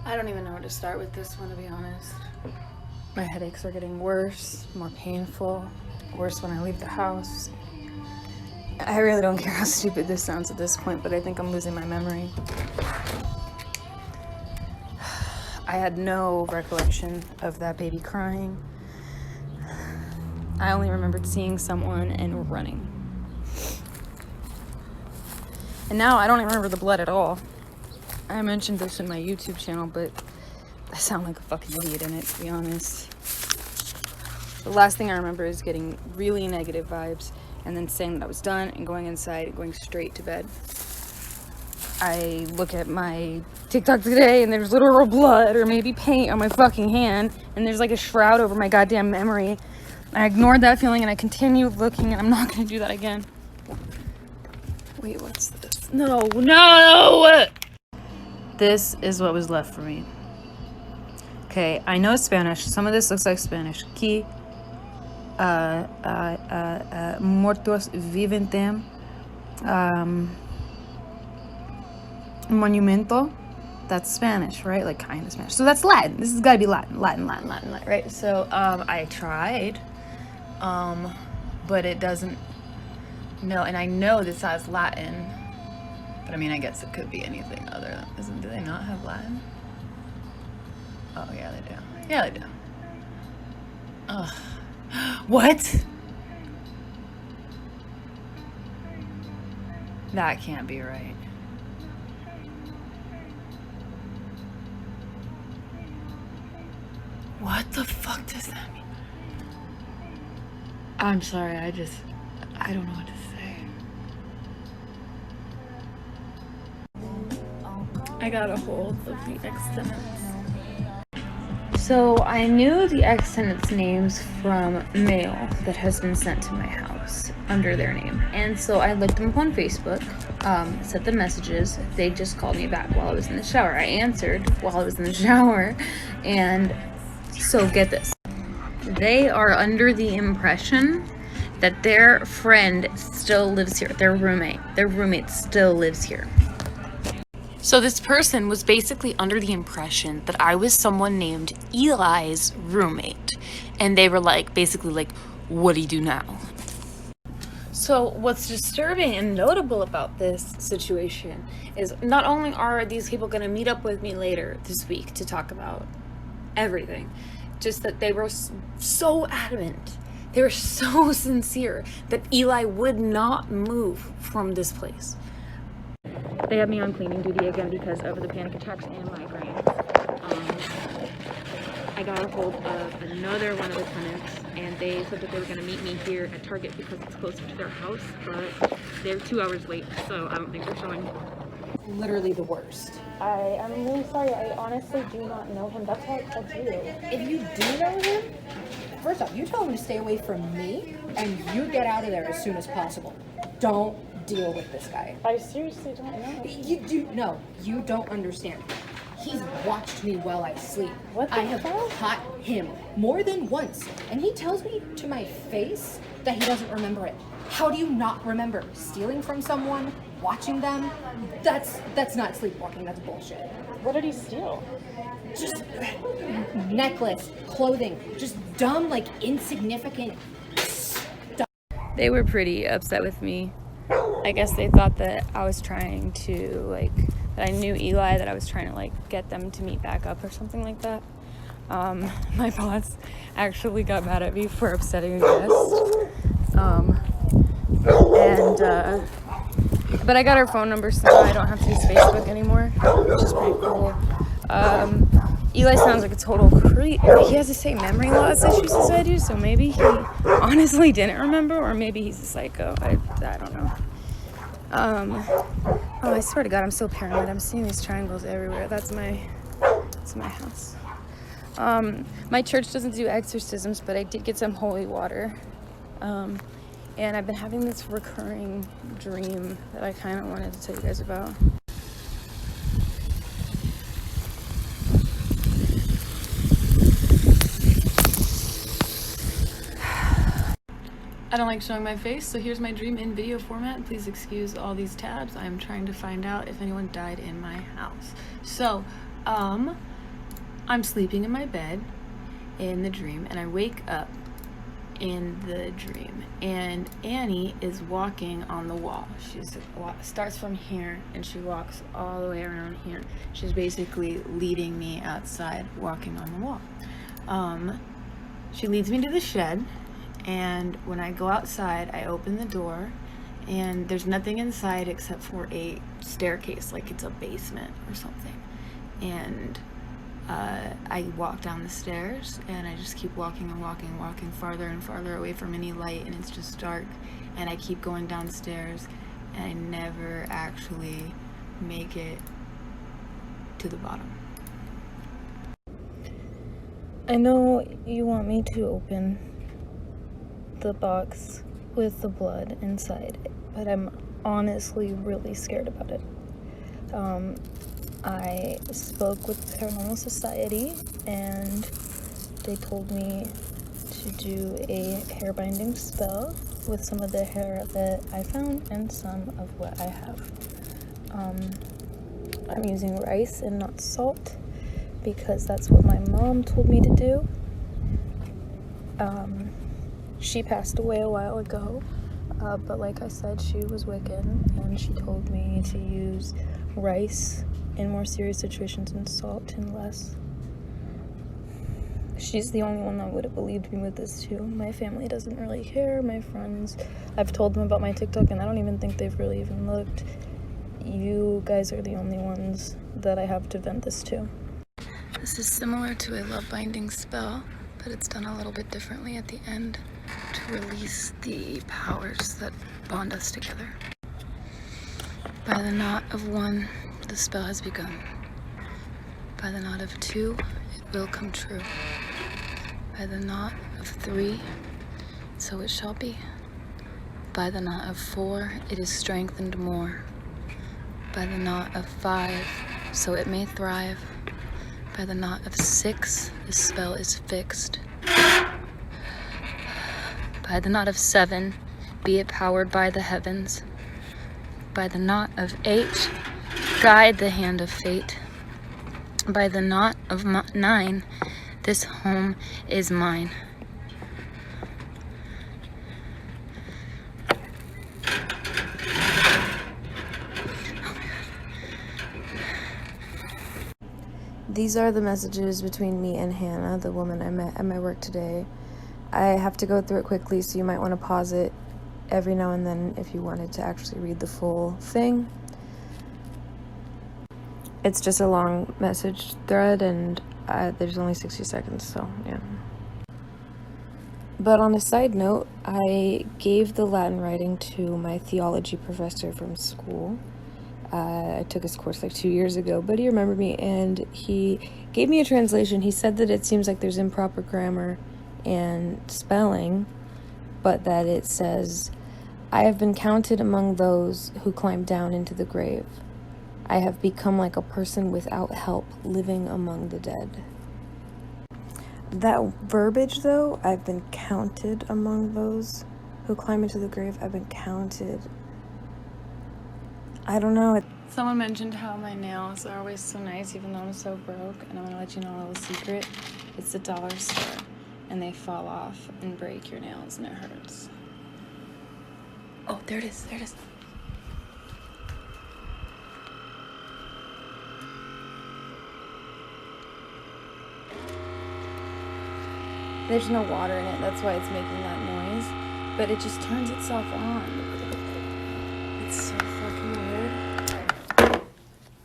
I don't even know where to start with this one, to be honest. My headaches are getting worse, more painful, worse when I leave the house. I really don't care how stupid this sounds at this point, but I think I'm losing my memory. I had no recollection of that baby crying. I only remembered seeing someone and running. And now I don't even remember the blood at all. I mentioned this in my YouTube channel, but I sound like a fucking idiot in it, to be honest. The last thing I remember is getting really negative vibes and then saying that I was done and going inside and going straight to bed. I look at my TikTok today and there's literal blood or maybe paint on my fucking hand and there's like a shroud over my goddamn memory. I ignored that feeling and I continued looking, and I'm not gonna do that again. Wait, what's this? No! This is what was left for me. Okay, I know Spanish. Some of this looks like Spanish. Qui muertos viventem monumento. That's Spanish, right? Like kind of Spanish. So that's Latin. This has got to be Latin, right? So I tried, but it doesn't. No, and I know this has Latin. But I mean, I guess it could be anything other than, do they not have Latin? Oh, yeah, they do. Yeah, they do. Ugh. What? That can't be right. What the fuck does that mean? I'm sorry, I don't know what to say. I got a hold of the ex-tenants. So I knew the ex-tenants' names from mail that has been sent to my house under their name. And so I looked them up on Facebook, sent them messages. They just called me back while I was in the shower. I answered while I was in the shower. And so get this. They are under the impression that their friend still lives here. Their roommate still lives here. So this person was basically under the impression that I was someone named Eli's roommate. And they were like, basically like, what do you do now? So what's disturbing and notable about this situation is not only are these people going to meet up with me later this week to talk about everything, just that they were so adamant, they were so sincere that Eli would not move from this place. They had me on cleaning duty again because of the panic attacks and migraines. I got a hold of another one of the tenants, and they said that they were going to meet me here at Target because it's closer to their house, but they're 2 hours late, so I don't think they're showing. Literally the worst. I am really sorry. I honestly do not know him. That's why I called you. If you do know him, first off, you tell him to stay away from me, and you get out of there as soon as possible. Don't deal with this guy. I seriously don't know. You don't understand. He's watched me while I sleep. What the I have hell? caught him more than once, and he tells me to my face that he doesn't remember it. How do you not remember stealing from someone, watching them? That's not sleepwalking, that's bullshit. What did he steal? Just necklace, clothing, just dumb, like insignificant stuff. They were pretty upset with me. I guess they thought that I was trying to, that I knew Eli, that I was trying to, get them to meet back up or something like that. My boss actually got mad at me for upsetting a guest. But I got her phone number, so now I don't have to use Facebook anymore, which is pretty cool. Eli sounds like a total creep. He has the same memory loss issues as I do, so maybe he honestly didn't remember, or maybe he's a psycho. I don't know. Oh, I swear to God, I'm so paranoid. I'm seeing these triangles everywhere. That's my house. My church doesn't do exorcisms, but I did get some holy water. And I've been having this recurring dream that I kind of wanted to tell you guys about. I don't like showing my face, so here's my dream in video format. Please excuse all these tabs. I'm trying to find out if anyone died in my house. So, I'm sleeping in my bed in the dream, and I wake up in the dream, and Annie is walking on the wall. She's starts from here and she walks all the way around here. She's basically leading me outside, walking on the wall. She leads me to the shed, and when I go outside, I open the door, and there's nothing inside except for a staircase, like it's a basement or something. And I walk down the stairs, and I just keep walking and walking farther and farther away from any light, and it's just dark, and I keep going downstairs, and I never actually make it to the bottom. I know you want me to open the box with the blood inside, but I'm honestly really scared about it. I spoke with Paranormal Society, and they told me to do a hair binding spell with some of the hair that I found and some of what I have. I'm using rice and not salt because that's what my mom told me to do. She passed away a while ago, but like I said, she was Wiccan, and she told me to use rice in more serious situations and salt in less. She's the only one that would have believed me with this too. My family doesn't really care. My friends, I've told them about my TikTok, and I don't even think they've really even looked. You guys are the only ones that I have to vent this to. This is similar to a love binding spell, but it's done a little bit differently at the end to release the powers that bond us together. By the knot of 1, the spell has begun. By the knot of 2, it will come true. By the knot of 3, so it shall be. By the knot of 4, it is strengthened more. By the knot of 5, so it may thrive. By the knot of 6, the spell is fixed. By the knot of 7, be it powered by the heavens. By the knot of 8, guide the hand of fate. By the knot of 9, this home is mine. These are the messages between me and Hannah, the woman I met at my work today. I have to go through it quickly, so you might want to pause it every now and then if you wanted to actually read the full thing. It's just a long message thread, and there's only 60 seconds, so yeah. But on a side note, I gave the Latin writing to my theology professor from school. I took his course like 2 years ago, but he remembered me, and he gave me a translation. He said that it seems like there's improper grammar and spelling, but that it says, "I have been counted among those who climb down into the grave. I have become like a person without help, living among the dead." That verbiage, though, I've been counted among those who climb into the grave. I've been counted. I don't know. Someone mentioned how my nails are always so nice, even though I'm so broke. And I'm gonna let you know a little secret. It's the dollar store, and they fall off and break your nails, and it hurts. Oh, there it is. There it is. There's no water in it, that's why it's making that noise. But it just turns itself on. It's so fucking weird.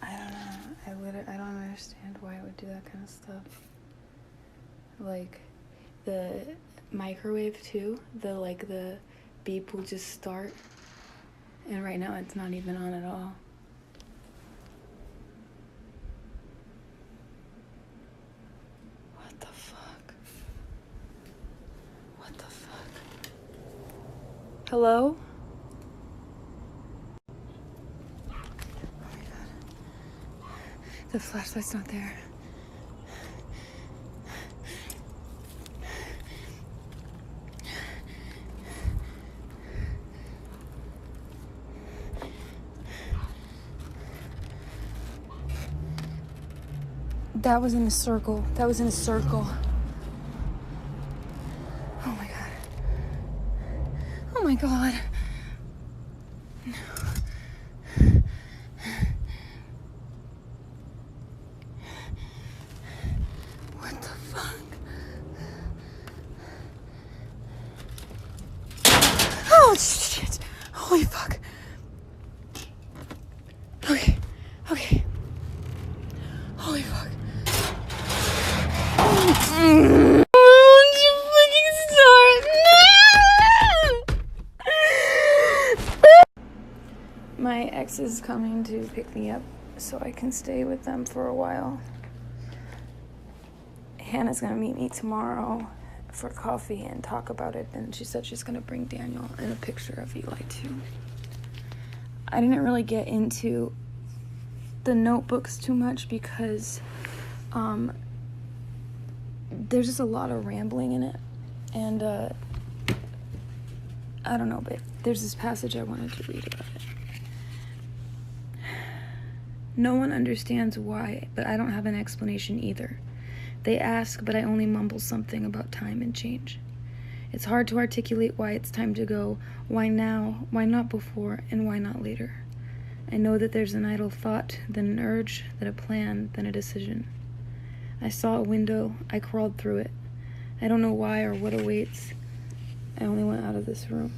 I don't know. I don't understand why it would do that kind of stuff. Like, the microwave too, the beep will just start. And right now it's not even on at all. What the fuck? What the fuck? Hello? Oh my god. The flashlight's not there. That was in a circle. That was in a circle. Oh my god. Oh my god. What the fuck? Oh shit. Holy fuck. Okay. Okay. Holy fuck. My ex is coming to pick me up so I can stay with them for a while. Hannah's gonna meet me tomorrow for coffee and talk about it, and she said she's gonna bring Daniel and a picture of Eli too. I didn't really get into the notebooks too much because there's just a lot of rambling in it, and I don't know, but there's this passage I wanted to read about it. No one understands why, but I don't have an explanation either. They ask, but I only mumble something about time and change. It's hard to articulate why it's time to go, why now, why not before, and why not later. I know that there's an idle thought, then an urge, then a plan, then a decision. I saw a window, I crawled through it. I don't know why or what awaits. I only went out of this room.